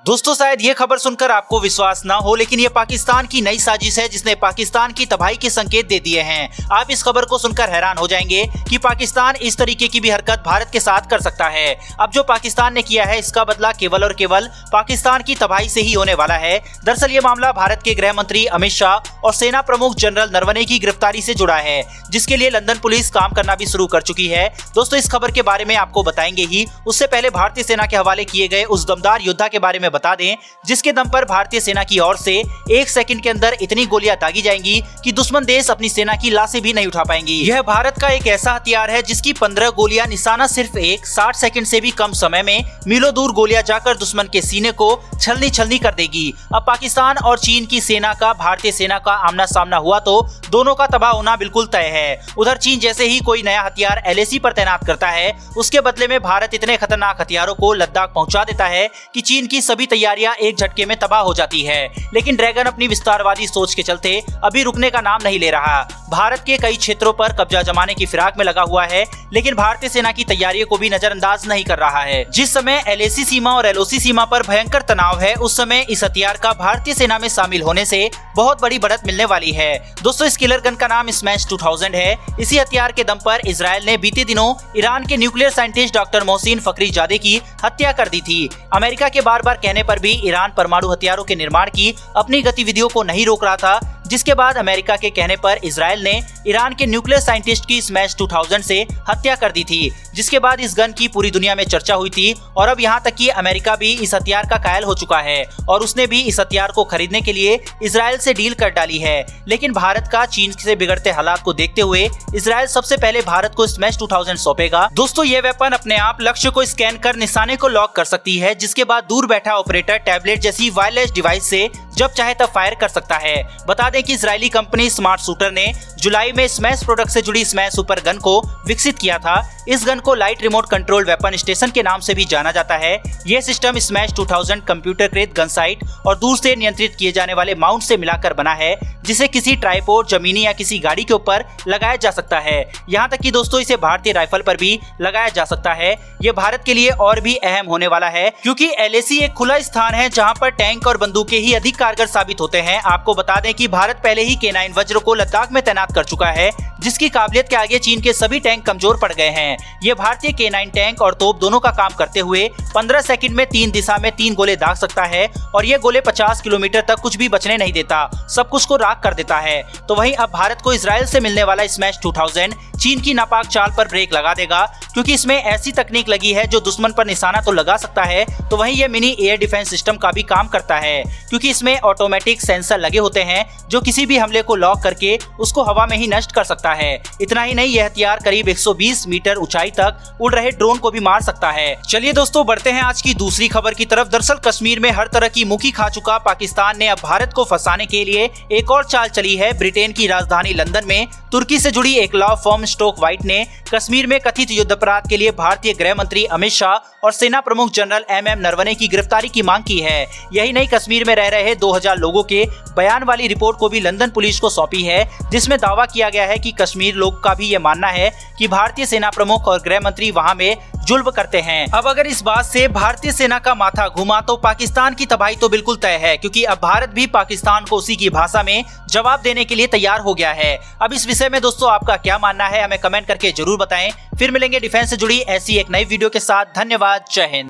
दोस्तों शायद ये खबर सुनकर आपको विश्वास ना हो, लेकिन ये पाकिस्तान की नई साजिश है जिसने पाकिस्तान की तबाही के संकेत दे दिए हैं। आप इस खबर को सुनकर हैरान हो जाएंगे कि पाकिस्तान इस तरीके की भी हरकत भारत के साथ कर सकता है। अब जो पाकिस्तान ने किया है इसका बदला केवल और केवल पाकिस्तान की तबाही से ही होने वाला है। दरअसल ये मामला भारत के गृह मंत्री अमित शाह और सेना प्रमुख जनरल नरवणे की गिरफ्तारी से जुड़ा है, जिसके लिए लंदन पुलिस काम करना भी शुरू कर चुकी है। दोस्तों इस खबर के बारे में आपको बताएंगे ही, उससे पहले भारतीय सेना के हवाले किए गए उस दमदार योद्धा के बारे में बता दें जिसके दम पर भारतीय सेना की ओर से 1 सेकंड के अंदर इतनी गोलियां दागी जाएंगी कि दुश्मन देश अपनी सेना की लाशें भी नहीं उठा पाएंगी। यह भारत का एक ऐसा हथियार है जिसकी 15 गोलियां निशाना सिर्फ 60 सेकंड से भी कम समय में मीलों दूर गोलियां जाकर दुश्मन के सीने को छलनी छलनी कर देगी। अब पाकिस्तान और चीन की सेना का भारतीय सेना का आमना सामना हुआ तो दोनों का तबाह होना बिल्कुल तय है। उधर चीन जैसे ही कोई नया हथियार LAC पर तैनात करता है, उसके बदले में भारत इतने खतरनाक हथियारों को लद्दाख पहुंचा देता है कि चीन की सभी तैयारियां एक झटके में तबाह हो जाती है। लेकिन ड्रैगन अपनी विस्तारवादी सोच के चलते अभी रुकने का नाम नहीं ले रहा। भारत के कई क्षेत्रों पर कब्जा जमाने की फिराक में लगा हुआ है, लेकिन भारतीय सेना की तैयारियों को भी नजरअंदाज नहीं कर रहा है। जिस समय LAC सीमा और LOC सीमा पर भयंकर तनाव है, उस समय इस हथियार का भारतीय सेना में शामिल होने से बहुत बड़ी बढ़त मिलने वाली है। दोस्तों इस किलर गन का नाम स्मैश 2000 है। इसी हथियार के दम पर इजराइल ने बीते दिनों ईरान के nuclear scientist doctor Mohsin Fakhrizadeh की हत्या कर दी थी। अमेरिका के बार बार कहने पर भी ईरान परमाणु हथियारों के निर्माण की अपनी गतिविधियों को नहीं रोक रहा था, जिसके बाद अमेरिका के कहने पर इजराइल ने ईरान के न्यूक्लियर साइंटिस्ट की स्मैश 2000 से हत्या कर दी थी, जिसके बाद इस गन की पूरी दुनिया में चर्चा हुई थी। और अब यहाँ तक कि अमेरिका भी इस हथियार का कायल हो चुका है और उसने भी इस हथियार को खरीदने के लिए इजराइल से डील कर डाली है। लेकिन भारत का चीन से बिगड़ते हालात को देखते हुए इजराइल सबसे पहले भारत को स्मैश 2000 सौंपेगा। दोस्तों ये वेपन अपने आप लक्ष्य को स्कैन कर निशाने को लॉक कर सकती है, जिसके बाद दूर बैठा ऑपरेटर टैबलेट जैसी वायरलेस डिवाइस से जब चाहे तब फायर कर सकता है। बता दें कि इजरायली कंपनी स्मार्ट शूटर ने जुलाई में स्मैश प्रोडक्ट से जुड़ी स्मैश सुपर गन को विकसित किया था। इस गन को light remote control weapon station के नाम से भी जाना जाता है। यह सिस्टम स्मैश 2000 कंप्यूटरकृत गन साइट और दूर से नियंत्रित किए जाने वाले माउंट से मिलाकर बना है, जिसे किसी ट्राइपॉड, जमीनी या किसी गाड़ी के ऊपर लगाया जा सकता है। यहाँ तक कि दोस्तों इसे भारतीय राइफल पर भी लगाया जा सकता है। ये भारत के लिए और भी अहम होने वाला है, क्योंकि LAC एक खुला स्थान है जहाँ पर टैंक और बंदूकें ही अधिक कारगर साबित होते हैं। आपको बता दें कि भारत पहले ही K9 वज्र को लद्दाख में तैनात कर चुका है, जिसकी काबिलियत के आगे चीन के सभी टैंक कमजोर पड़ गए हैं। ये भारतीय K9 टैंक और तोप दोनों का काम करते हुए 15 सेकंड में 3 दिशा में 3 गोले दाग सकता है और ये गोले 50 किलोमीटर तक कुछ भी बचने नहीं देता, सब कुछ को राख कर देता है। तो वहीं अब भारत को इजराइल से मिलने वाला स्मैश 2000 चीन की नापाक चाल पर ब्रेक लगा देगा, क्योंकि इसमें ऐसी तकनीक लगी है जो दुश्मन पर निशाना तो लगा सकता है, तो वहीं ये मिनी एयर डिफेंस सिस्टम का भी काम करता है, क्योंकि इसमें ऑटोमेटिक सेंसर लगे होते हैं जो किसी भी हमले को लॉक करके उसको हवा में ही नष्ट कर सकता है। इतना ही नहीं, यह हथियार करीब 120 मीटर ऊंचाई तक उड़ रहे ड्रोन को भी मार सकता है। चलिए दोस्तों बढ़ते हैं आज की दूसरी खबर की तरफ। दरअसल कश्मीर में हर तरह की मुखी खा चुका पाकिस्तान ने अब भारत को फंसाने के लिए एक और चाल चली है। ब्रिटेन की राजधानी लंदन में तुर्की से जुड़ी एक लॉ फर्म स्टोक वाइट ने कश्मीर में कथित युद्धापराध के लिए भारतीय गृह मंत्री अमित शाह और सेना प्रमुख जनरल MM नरवणे की गिरफ्तारी की मांग की है। यही नहीं, कश्मीर में रह रहे 2000 लोगों के बयान वाली रिपोर्ट को भी लंदन पुलिस को सौंपी है, जिसमें दावा किया गया है कि कश्मीर लोग का भी ये मानना है कि भारतीय सेना प्रमुख और गृह मंत्री वहां में जुल्म करते हैं। अब अगर इस बात से भारतीय सेना का माथा घुमा तो पाकिस्तान की तबाही तो बिल्कुल तय है, क्योंकि अब भारत भी पाकिस्तान को उसी की भाषा में जवाब देने के लिए तैयार हो गया है। अब इस विषय में दोस्तों आपका क्या मानना है, हमें कमेंट करके जरूर बताएं। फिर मिलेंगे डिफेंस से जुड़ी ऐसी एक नई वीडियो के साथ। धन्यवाद, जय हिंद।